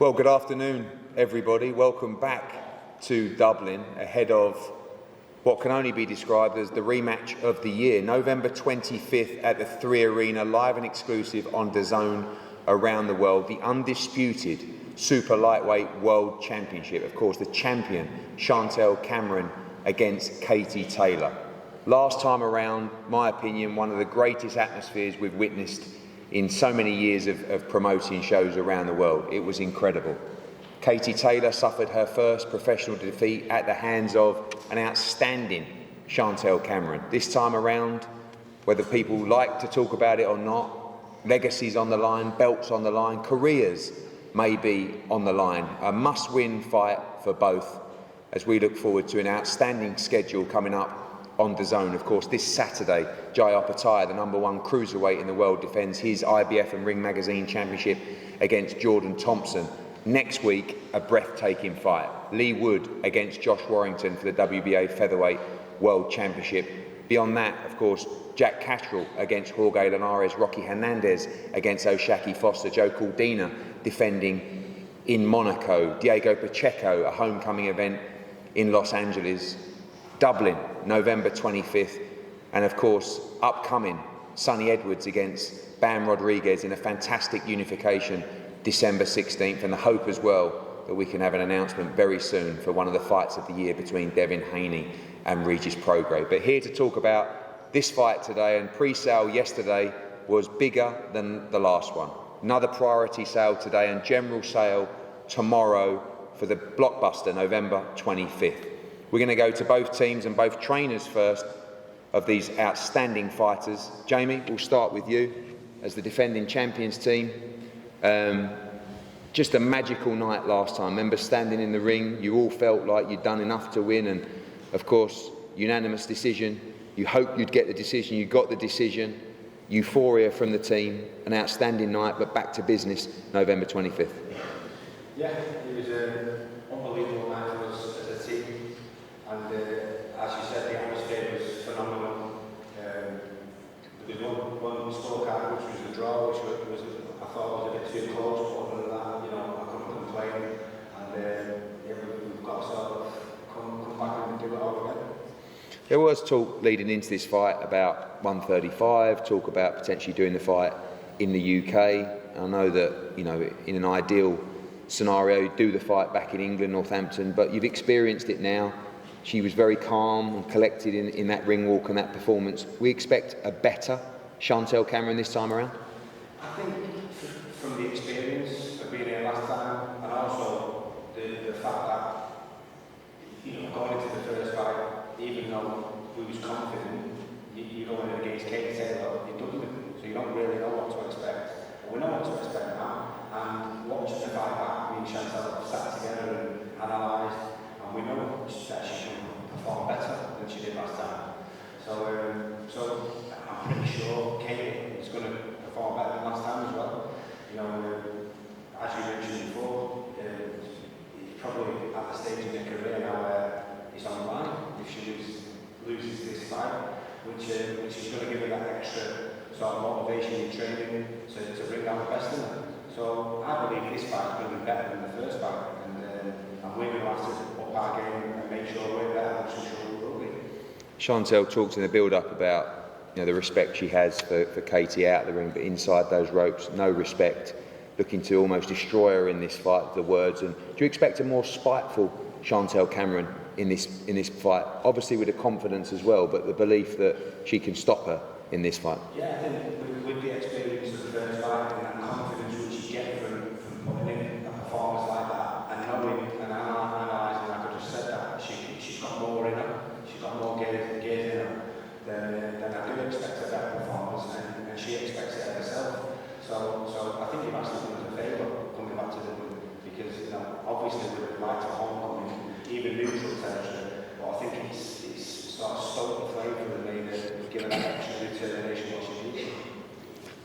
Well, good afternoon, everybody. Welcome back to Dublin ahead of what can only be described as the rematch of the year. November 25th at the 3 Arena, live and exclusive on DAZN around the world. The undisputed super lightweight world championship. Of course, the champion, Chantelle Cameron, against Katie Taylor. Last time around, my opinion, one of the greatest atmospheres we've witnessed in so many years of promoting shows around the world. It was incredible. Katie Taylor suffered her first professional defeat at the hands of an outstanding Chantelle Cameron. This time around, whether people like to talk about it or not, legacies on the line, belts on the line, careers may be on the line. A must-win fight for both as we look forward to an outstanding schedule coming up on DAZN. Of course, this Saturday, Jai Opetaia, the #1 cruiserweight in the world, defends his IBF and Ring Magazine Championship against Jordan Thompson. Next week, a breathtaking fight. Lee Wood against Josh Warrington for the WBA Featherweight World Championship. Beyond that, of course, Jack Catterall against Jorge Linares, Rocky Hernandez against Oshaki Foster, Joe Caldina defending in Monaco, Diego Pacheco, a homecoming event in Los Angeles, Dublin, November 25th, and of course, upcoming, Sonny Edwards against Bam Rodriguez in a fantastic unification, December 16th, and the hope as well that we can have an announcement very soon for one of the fights of the year between Devin Haney and Regis Prograis. But here to talk about this fight today, and pre-sale yesterday was bigger than the last one. Another priority sale today and general sale tomorrow for the blockbuster, November 25th. We're going to go to both teams and both trainers first of these outstanding fighters. Jamie, we'll start with you as the defending champions team. Just a magical night last time. Remember standing in the ring, you all felt like you'd done enough to win, and of course, unanimous decision. You hoped you'd get the decision, you got the decision. Euphoria from the team, an outstanding night, but back to business, November 25th. Yeah, it was an unbelievable night for us as a team. And as you said, the atmosphere was phenomenal. There was one scorecard which was the draw, which was I thought was a bit too close, but other than that, I couldn't complain. And we've got to sort of come back and do it all again. There was talk leading into this fight about 135, talk about potentially doing the fight in the UK. I know that, in an ideal scenario, do the fight back in England, Northampton, but you've experienced it now. She was very calm and collected in that ring walk and that performance. We expect a better Chantelle Cameron this time around? I think from the experience of being here last time, and also the fact that, going into the first fight, even though we was confident, you don't want to against Katie Taylor, it doesn't, so you don't really know what to expect. But we know what to expect now, and watching the fight back, me and Chantelle sat together and analysed, and we know that she can perform better than she did last time. So I'm pretty sure Katie is going to perform better than last time as well. As you mentioned before, it's probably at the stage in her career now where it's on the line if she loses this fight, which is going to give her that extra sort of motivation in training to bring out the best in her. So I believe this fight is going to be better than the first fight, and we're going to have to up our game and make sure we're better, which I'm sure we will be. Chantelle talked in the build-up about the respect she has for Katie out of the ring, but inside those ropes, no respect, looking to almost destroy her in this fight, the words. And do you expect a more spiteful Chantelle Cameron in this fight? Obviously with the confidence as well, but the belief that she can stop her in this fight. Yeah, I think with the experience of the first fight and that confidence which you get from putting in a performance like that, and knowing and analysing, like I just said, that she's got more in her, she's got more gears in her, then I do expect a better performance, and she expects it herself. So I think you've actually done us a favour coming back to Dublin, because obviously we would like to homecoming, even neutral territory, but I think it's sort of stoked the flame for the main that given that extra determination what she needs.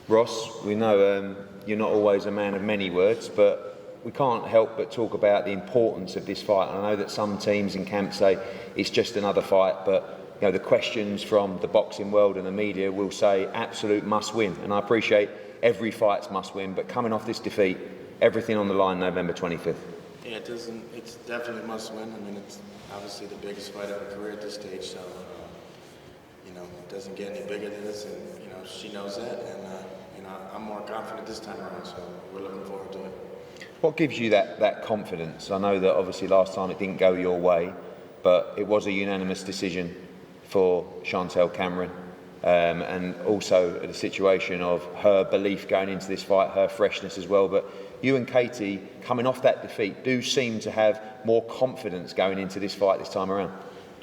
Ross, we know you're not always a man of many words, but we can't help but talk about the importance of this fight. And I know that some teams in camp say it's just another fight, but the questions from the boxing world and the media will say absolute must win. And I appreciate every fight's must win, but coming off this defeat, everything on the line November 25th. Yeah, it's definitely a must win. I mean, it's obviously the biggest fight of her career at this stage, so, it doesn't get any bigger than this, and, she knows that, and, I'm more confident this time around, so we're looking forward to it. What gives you that confidence? I know that obviously last time it didn't go your way, but it was a unanimous decision for Chantelle Cameron, and also the situation of her belief going into this fight, her freshness as well. But you and Katie, coming off that defeat, do seem to have more confidence going into this fight this time around.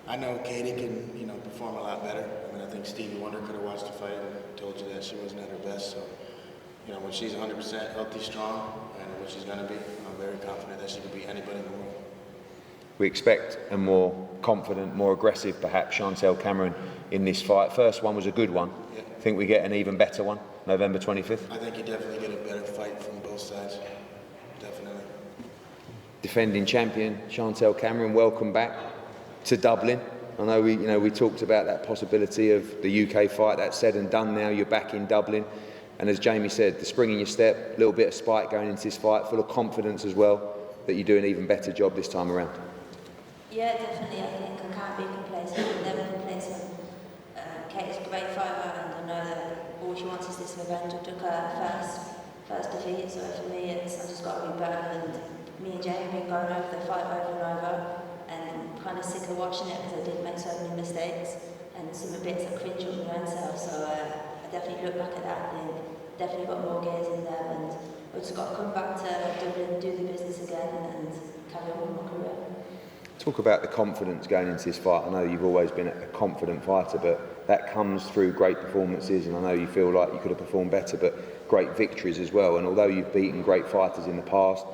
I know Katie can, perform a lot better. I mean, I think Stevie Wonder could have watched the fight and told you that she wasn't at her best. So, when she's 100% healthy, strong, and what she's going to be, I'm very confident that she could beat anybody in the world. We expect a more confident, more aggressive, perhaps, Chantelle Cameron in this fight. First one was a good one. Yeah. Think we get an even better one, November 25th? I think you definitely get a better fight from both sides. Definitely. Defending champion Chantelle Cameron, welcome back to Dublin. I know we talked about that possibility of the UK fight. That's said and done now. You're back in Dublin. And as Jamie said, the spring in your step, a little bit of spite going into this fight, full of confidence as well, that you do an even better job this time around. Yeah, definitely. I think I can't be complacent. I'm never complacent. Kate's a great fighter, and I know that all she wants is this revenge. I took her first defeat, so for me, I just got to be better. And me and Jamie have been going over the fight over and over, and kind of sick of watching it because I did make so many mistakes and some bits that cringe on my own self. So I definitely look back at that and think definitely got more gears in there, and I've just got to come back to Dublin, do the business again, and carry on with my career. Talk about the confidence going into this fight. I know you've always been a confident fighter, but that comes through great performances, and I know you feel like you could have performed better, but great victories as well. And although you've beaten great fighters in the past,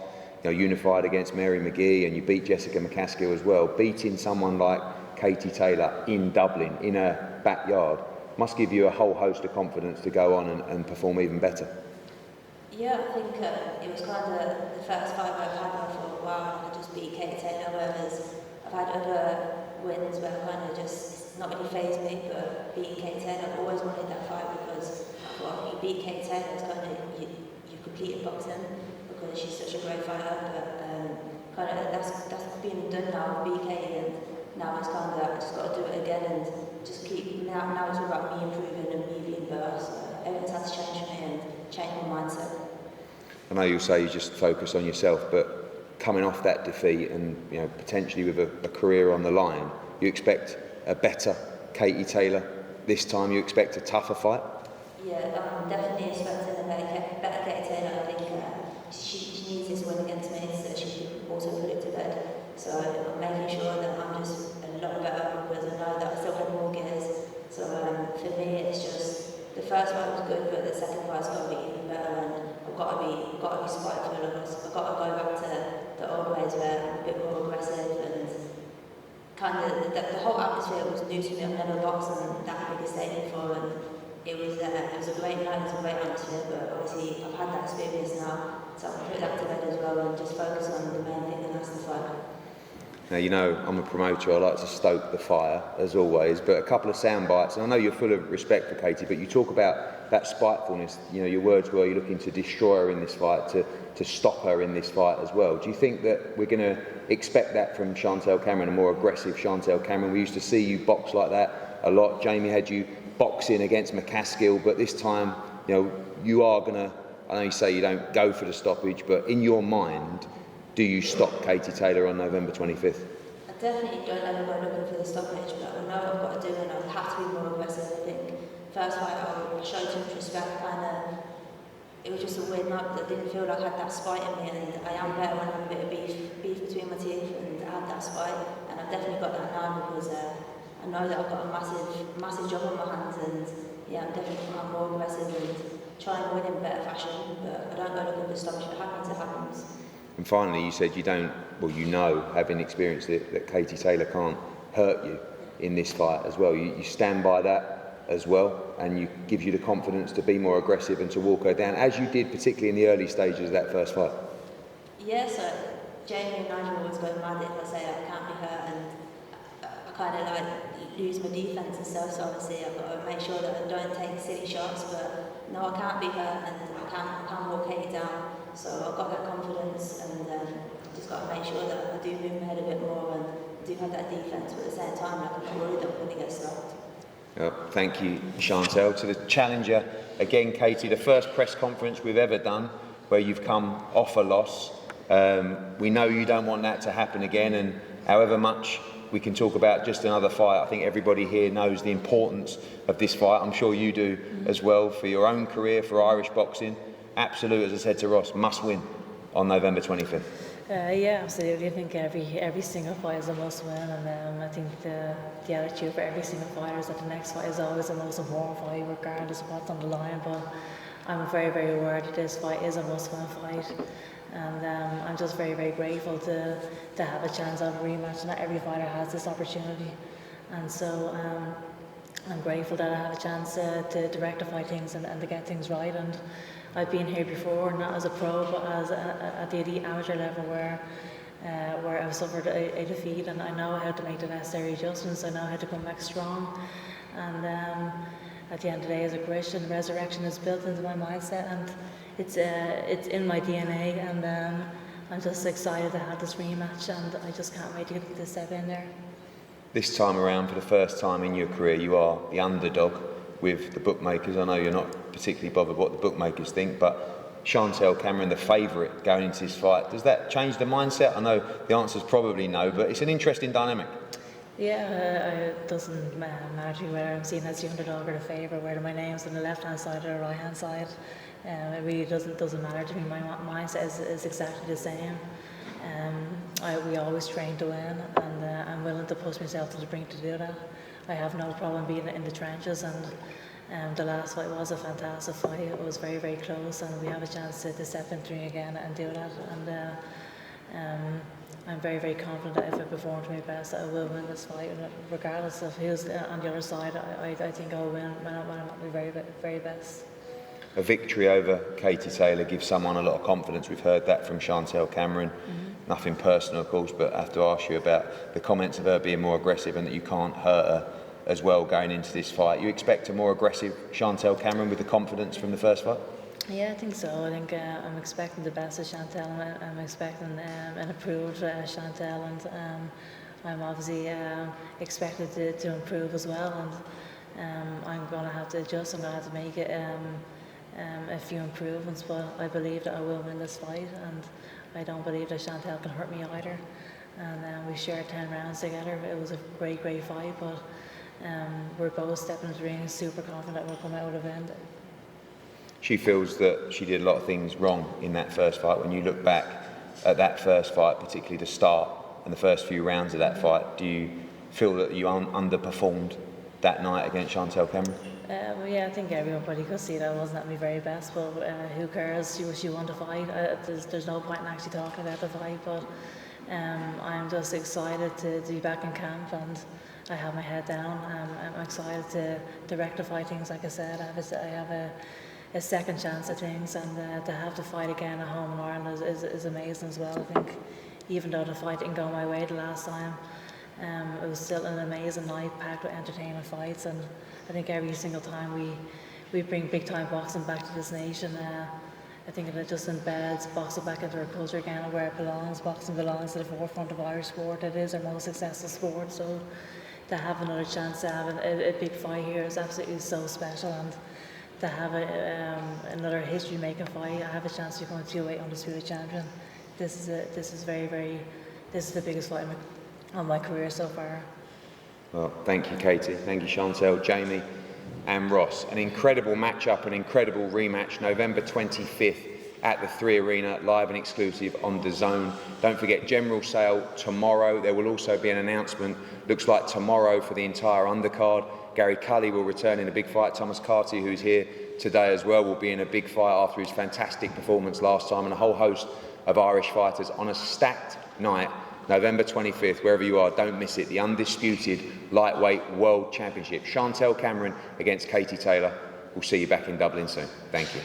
unified against Mary McGee, and you beat Jessica McCaskill as well, beating someone like Katie Taylor in Dublin, in her backyard, must give you a whole host of confidence to go on and perform even better. Yeah, I think it was kind of the first fight I've had for a while. I just beat Katie Taylor, whereas I've had other wins where kind of just not really phased me, but beating Katie Taylor, I've always wanted that fight because I thought you beat Katie Taylor, it's kind of you completed boxing because she's such a great fighter. But kind of that's been done now with BK, and now it's kind of I just got to do it again and just keep. Now it's all about me improving and me being better. So everything's had to change for me and change my mindset. I know you'll say you just focus on yourself, but coming off that defeat and potentially with a career on the line, you expect a better Katie Taylor this time. You expect a tougher fight. Yeah, I'm definitely expecting a better Katie Taylor. I think she needs this win against me so she can also put it to bed. So I'm making sure that I'm just a lot better because I know that I still have more gears. So for me, it's just the first fight was good, but the second fight's got to be even better, and I've got to be spiteful. I've got to go back to the old ways where I'm a bit more aggressive, and kind of the whole atmosphere was new to me. I've never boxed on that big a stage before, and it was a great night. It was a great atmosphere, but obviously I've had that experience now, so I can put that to bed as well and just focus on the main thing, and that's the fight. Now, I'm a promoter, I like to stoke the fire, as always, but a couple of sound bites, and I know you're full of respect for Katie, but you talk about that spitefulness. Your words were you're looking to destroy her in this fight, to stop her in this fight as well. Do you think that we're going to expect that from Chantelle Cameron, a more aggressive Chantelle Cameron? We used to see you box like that a lot. Jamie had you boxing against McCaskill, but this time, you are going to, I know you say you don't go for the stoppage, but in your mind, do you stop Katie Taylor on November 25th? I definitely don't ever go looking for the stoppage, but I know what I've got to do, and I have to be more aggressive. I think first fight I showed too much respect, and it was just a weird night that didn't feel like I had that spite in me, and I am better when I have a bit of beef between my teeth, and I had that spite, and I've definitely got that now because I know that I've got a massive job on my hands, and yeah, I'm definitely becoming more aggressive and try and win in better fashion, but I don't go looking for the stoppage. If it happens, it happens. And finally, you said having experienced it, that Katie Taylor can't hurt you in this fight as well. You stand by that as well, and you gives you the confidence to be more aggressive and to walk her down, as you did particularly in the early stages of that first fight. Yeah, so Jamie and Nigel always go mad if I say I can't be hurt, and I kind of lose my defence and stuff, so obviously I've got to make sure that I don't take silly shots, but no, I can't be hurt, and I can't walk Katie down. So I've got that confidence, and just got to make sure that I do move my head a bit more and do have that defence, but at the same time, I'm not worried that I'm going to get stopped. Thank you, Chantelle. To the challenger, again, Katie, the first press conference we've ever done where you've come off a loss. We know you don't want that to happen again, and however much we can talk about just another fight, I think everybody here knows the importance of this fight. I'm sure you do as well, for your own career, for Irish boxing. Absolute, as I said to Ross, must win on November 25th. Yeah, absolutely. I think every single fight is a must win, and I think the attitude for every single fighter is that the next fight is always the most important fight, regardless of what's on the line. But I'm very, very aware that this fight is a must win fight, and I'm just very, very grateful to have a chance of a rematch. Not every fighter has this opportunity, and so I'm grateful that I have a chance to rectify things and to get things right. And I've been here before, not as a pro, but as at the elite amateur level, where I've suffered a defeat, and I know how to make the necessary adjustments. I know how to come back strong, and at the end of the day, as a Christian, resurrection is built into my mindset, and it's in my DNA, and I'm just excited to have this rematch, and I just can't wait to step in there. This time around, for the first time in your career, you are the underdog with the bookmakers. I know you're not particularly bothered what the bookmakers think, but Chantelle Cameron, the favourite going into this fight, does that change the mindset? I know the answer's probably no, but it's an interesting dynamic. Yeah, it doesn't matter whether I'm seen as the underdog or the favourite, whether my name's on the left-hand side or the right-hand side. It really doesn't matter to me. My mindset is exactly the same. We always train to win, and I'm willing to push myself to the brink to do that. I have no problem being in the trenches, and the last fight was a fantastic fight. It was very, very close, and we have a chance to step into the ring again and do that. And I'm very, very confident that if I perform to my best, I will win this fight, regardless of who's on the other side. I think I will win when I'm at my very, very best. A victory over Katie Taylor gives someone a lot of confidence. We've heard that from Chantelle Cameron. Nothing personal, of course, but I have to ask you about the comments of her being more aggressive and that you can't hurt her as well going into this fight. You expect a more aggressive Chantelle Cameron with the confidence from the first fight? Yeah, I think so. I think I'm expecting the best of Chantelle, and I'm expecting an improved Chantelle, and I'm obviously expected to improve as well, and I'm going to have to adjust. I'm going to have to make it a few improvements, but I believe that I will win this fight, and I don't believe that Chantelle can hurt me either. And we shared 10 rounds together. It was a great, great fight, but we're both stepping into the ring super confident that we'll come out of it. She feels that she did a lot of things wrong in that first fight. When you look back at that first fight, particularly the start and the first few rounds of that fight, do you feel that you underperformed that night against Chantelle Cameron? Well, yeah, I think everybody could see that I wasn't at my very best, but who cares? She won the fight. There's no point in actually talking about the fight, but I'm just excited to be back in camp, and I have my head down. I'm excited to rectify things. Like I said, I have a second chance at things, and to have the fight again at home in Ireland is amazing as well. I think even though the fight didn't go my way the last time, it was still an amazing night, packed with entertaining fights, and I think every single time we bring big time boxing back to this nation, I think it just embeds boxing back into our culture again, where it belongs. Boxing belongs to the forefront of Irish sport. It is our most successful sport, so to have another chance to have a big fight here is absolutely so special, and to have another history-making fight, I have a chance to become a 2-weight undisputed champion. This is the biggest fight of my career so far. Well, thank you, Katie. Thank you, Chantelle, Jamie and Ross. An incredible matchup, an incredible rematch, November 25th at the 3 Arena, live and exclusive on DAZN. Don't forget, general sale tomorrow. There will also be an announcement, looks like tomorrow, for the entire undercard. Gary Cully will return in a big fight. Thomas Carty, who's here today as well, will be in a big fight after his fantastic performance last time, and a whole host of Irish fighters on a stacked night, November 25th, wherever you are, don't miss it. The undisputed lightweight world championship. Chantelle Cameron against Katie Taylor. We'll see you back in Dublin soon. Thank you.